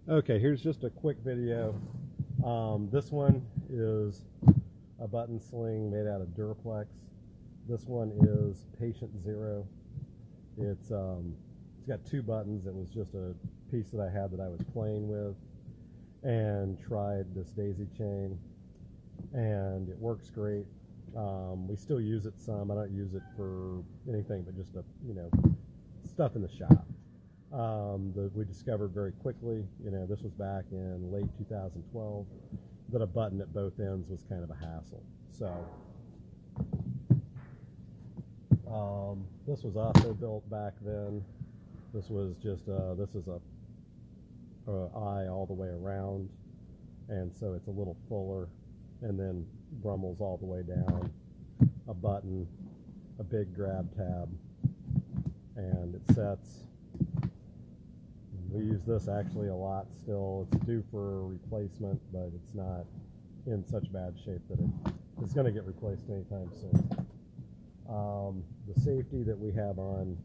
Okay, here's just a quick video. This one is a button sling made out of Duraplex. This one is Patient Zero. It's got two buttons. It was just a piece that I had that I was playing with and tried this daisy chain, and it works great. We still use it some. I don't use it for anything but just stuff in the shop. That we discovered very quickly, this was back in late 2012, that a button at both ends was kind of a hassle. So this was also built back then. This was just this is a eye all the way around, and so it's a little fuller, and then brummels all the way down. A button, a big grab tab, and it sets. We use this actually a lot still. It's due for a replacement, but it's not in such bad shape that it's going to get replaced anytime soon. The safety that we have on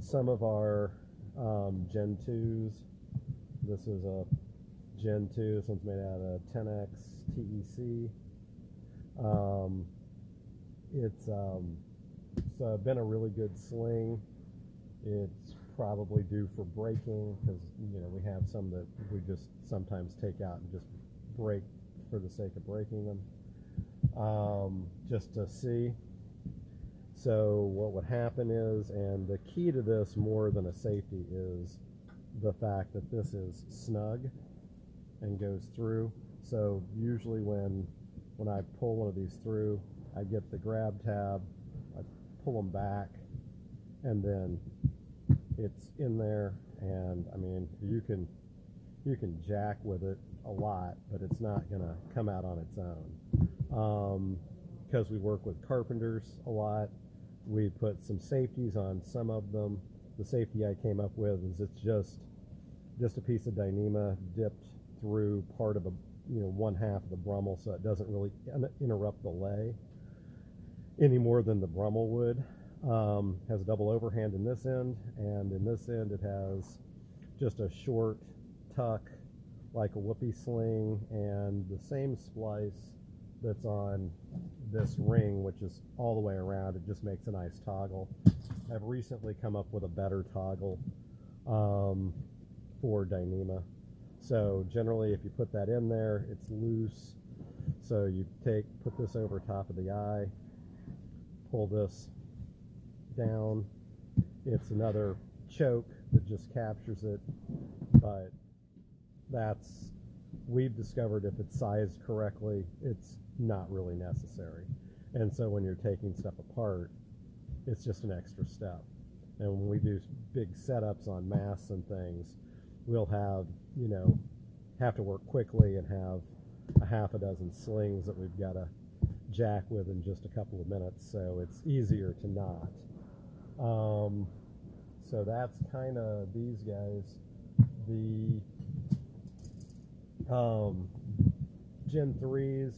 some of our Gen 2s, this is a Gen 2, this one's made out of 10X TEC. It's been a really good sling. It's probably due for breaking because we have some that we just sometimes take out and just break for the sake of breaking them, just to see. So what would happen is, and the key to this more than a safety is the fact that this is snug and goes through. So usually when I pull one of these through, I get the grab tab, I pull them back, and then it's in there, and I mean you can jack with it a lot, but it's not gonna come out on its own. Because we work with carpenters a lot, we put some safeties on some of them. The safety I came up with is it's just a piece of Dyneema dipped through part of one half of the Brummel, so it doesn't really interrupt the lay any more than the Brummel would. Has a double overhand in this end, and in this end it has just a short tuck like a whoopee sling, and the same splice that's on this ring, which is all the way around. It just makes a nice toggle. I've recently come up with a better toggle for Dyneema. So generally if you put that in there, it's loose. So you put this over top of the eye, pull this down. It's another choke that just captures it, but we've discovered if it's sized correctly, it's not really necessary. And so when you're taking stuff apart, it's just an extra step. And when we do big setups on masts and things, we'll have to work quickly and have a half a dozen slings that we've got to jack with in just a couple of minutes, so it's easier to not. So that's kind of these guys. The Gen 3s,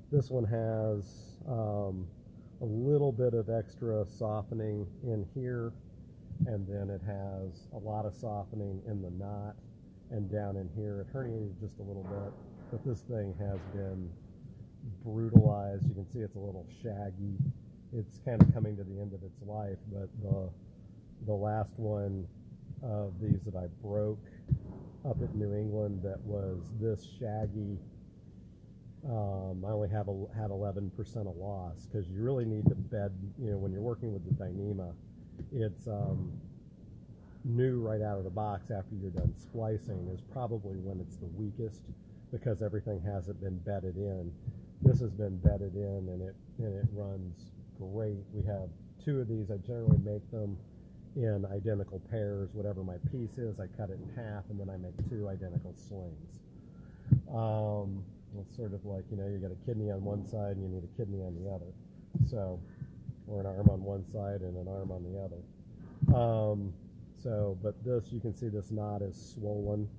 this one has a little bit of extra softening in here, and then it has a lot of softening in the knot and down in here. It herniated just a little bit, but this thing has been brutalized. You can see it's a little shaggy. It's kind of coming to the end of its life, but the last one of these that I broke up at New England that was this shaggy, I only had 11% of loss, because you really need to bed, when you're working with the Dyneema, it's new right out of the box after you're done splicing is probably when it's the weakest, because everything hasn't been bedded in. This has been bedded in, and it runs great. We have two of these. I generally make them in identical pairs. Whatever my piece is, I cut it in half, and then I make two identical slings. It's sort of like, you got a kidney on one side and you need a kidney on the other. So, or an arm on one side and an arm on the other. But this, you can see this knot is swollen,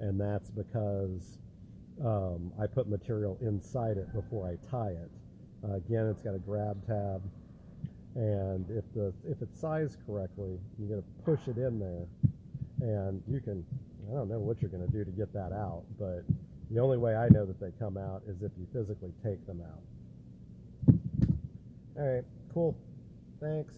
and that's because I put material inside it before I tie it. Again, it's got a grab tab, and if it's sized correctly, you're going to push it in there, And you can, I don't know what you're going to do to get that out, but the only way I know that they come out is if you physically take them out. All right, cool. Thanks.